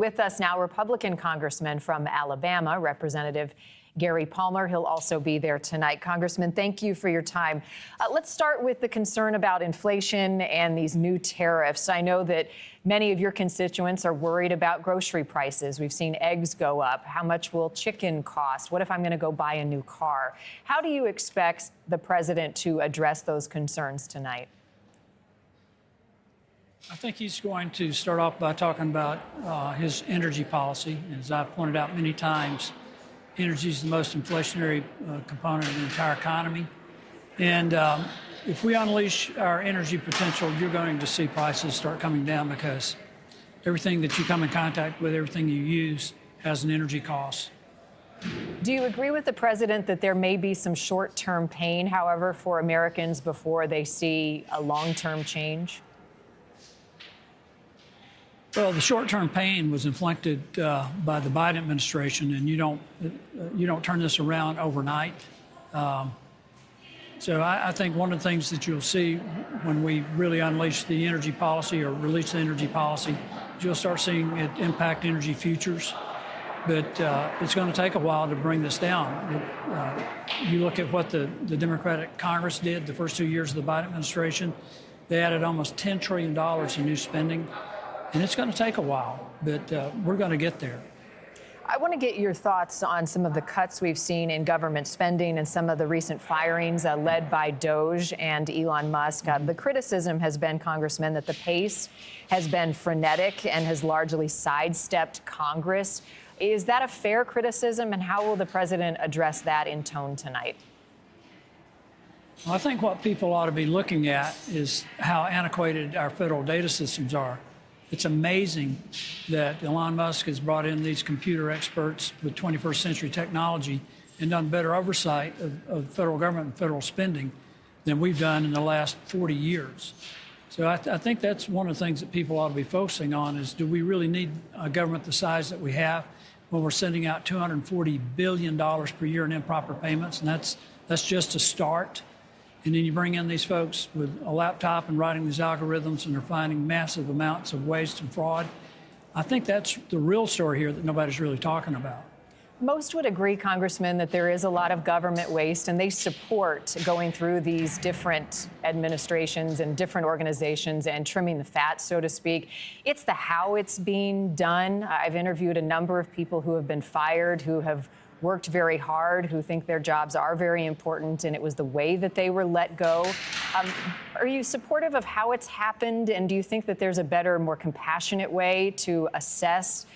With us now, Republican Congressman from Alabama, Representative Gary Palmer. He'll also be there tonight. Congressman, thank you for your time. Let's start with the concern about inflation and these new tariffs. I know that many of your constituents are worried about grocery prices. We've seen eggs go up. How much will chicken cost? What if I'm going to go buy a new car? How do you expect the president to address those concerns tonight? I think he's going to start off by talking about his energy policy. As I've pointed out many times, energy is the most inflationary component of the entire economy. And if we unleash our energy potential, you're going to see prices start coming down because everything that you come in contact with, everything you use, has an energy cost. Do you agree with the president that there may be some short-term pain, however, for Americans before they see a long-term change? Well, the short-term pain was inflicted by the Biden administration, and you don't turn this around overnight. So I think one of the things that you'll see when we really unleash the energy policy or release the energy policy, you'll start seeing it impact energy futures. But it's going to take a while to bring this down. You look at what the Democratic Congress did the first 2 years of the Biden administration. They added almost $10 trillion in new spending. And it's going to take a while, but we're going to get there. I want to get your thoughts on some of the cuts we've seen in government spending and some of the recent firings led by DOJ and Elon Musk. The criticism has been, Congressman, that the pace has been frenetic and has largely sidestepped Congress. Is that a fair criticism, and how will the president address that in tone tonight? Well, I think what people ought to be looking at is how antiquated our federal data systems are. It's amazing that Elon Musk has brought in these computer experts with 21st century technology and done better oversight of federal government and federal spending than we've done in the last 40 years. So I think that's one of the things that people ought to be focusing on is, do we really need a government the size that we have when we're sending out $240 billion per year in improper payments? And that's just a start. And then you bring in these folks with a laptop and writing these algorithms, and they're finding massive amounts of waste and fraud. I think that's the real story here that nobody's really talking about. Most would agree, Congressman, that there is a lot of government waste, and they support going through these different administrations and different organizations and trimming the fat, so to speak. It's the how it's being done. I've interviewed a number of people who have been fired, who have worked very hard, who think their jobs are very important, and it was the way that they were let go. Are you supportive of how it's happened, and do you think that there's a better, more compassionate way to assess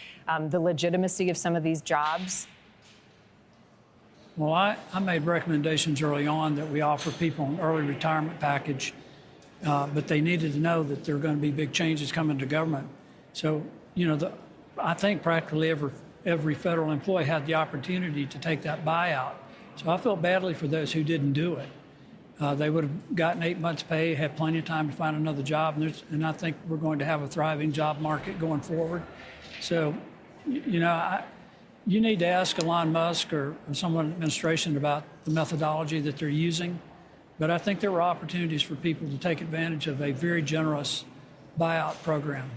the legitimacy of some of these jobs? Well, I made recommendations early on that we offer people an early retirement package, but they needed to know that there are going to be big changes coming to government. So, I think practically every federal employee had the opportunity to take that buyout. So I felt badly for those who didn't do it. They would have gotten 8 months' pay, had plenty of time to find another job, and I think we're going to have a thriving job market going forward. So, you need to ask Elon Musk or someone in the administration about the methodology that they're using. But I think there were opportunities for people to take advantage of a very generous buyout program.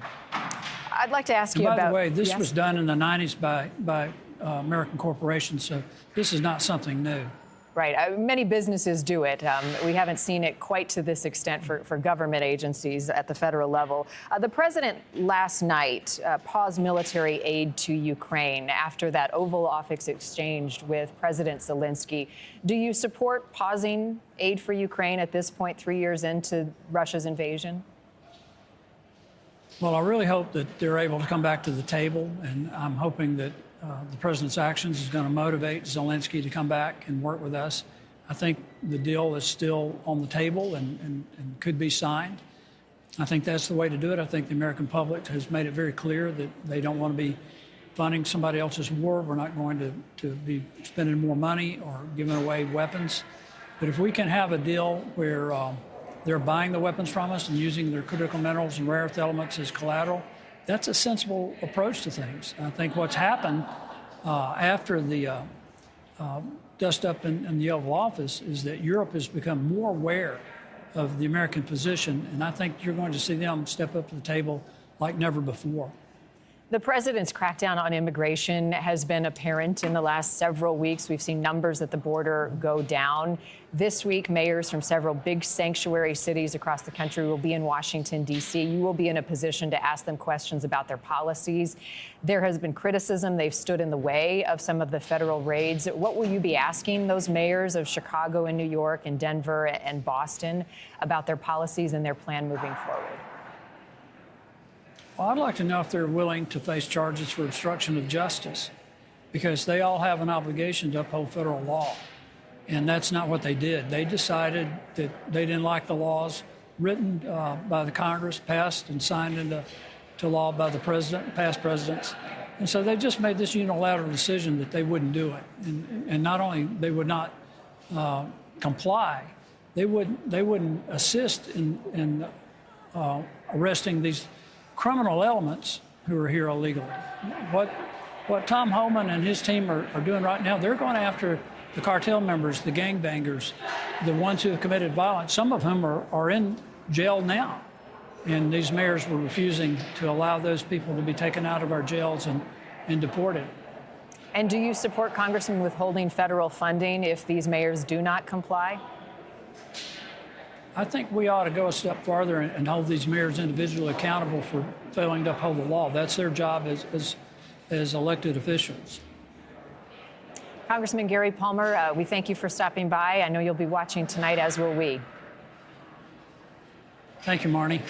I'd like to ask you about... By the way, this was done in the 90s by American corporations, so this is not something new. Right. Many businesses do it. We haven't seen it quite to this extent for government agencies at the federal level. The president last night paused military aid to Ukraine after that Oval Office exchange with President Zelensky. Do you support pausing aid for Ukraine at this point, 3 years into Russia's invasion? Well, I really hope that they're able to come back to the table, and I'm hoping that the president's actions is going to motivate Zelensky to come back and work with us. I think the deal is still on the table and could be signed. I think that's the way to do it. I think the American public has made it very clear that they don't want to be funding somebody else's war. We're not going to be spending more money or giving away weapons. But if we can have a deal where they're buying the weapons from us and using their critical minerals and rare earth elements as collateral, that's a sensible approach to things. I think what's happened after the dust up in the Oval Office is that Europe has become more aware of the American position, and I think you're going to see them step up to the table like never before. The president's crackdown on immigration has been apparent in the last several weeks. We've seen numbers at the border go down. This week, mayors from several big sanctuary cities across the country will be in Washington, D.C. You will be in a position to ask them questions about their policies. There has been criticism they've stood in the way of some of the federal raids. What will you be asking those mayors of Chicago and New York and Denver and Boston about their policies and their plan moving forward? Well, I'd like to know if they're willing to face charges for obstruction of justice, because they all have an obligation to uphold federal law. And that's not what they did. They decided that they didn't like the laws written by the Congress, passed and signed into law by the president, past presidents. And so they just made this unilateral decision that they wouldn't do it. And not only they would not comply, they wouldn't assist in arresting these criminal elements who are here illegally. What Tom Homan and his team are doing right now, they're going after the cartel members, the gangbangers, the ones who have committed violence. Some of whom are in jail now. And these mayors were refusing to allow those people to be taken out of our jails and deported. And do you support Congressman withholding federal funding if these mayors do not comply? I think we ought to go a step farther and hold these mayors individually accountable for failing to uphold the law. That's their job as elected officials. Congressman Gary Palmer, we thank you for stopping by. I know you'll be watching tonight, as will we. Thank you, Marnie.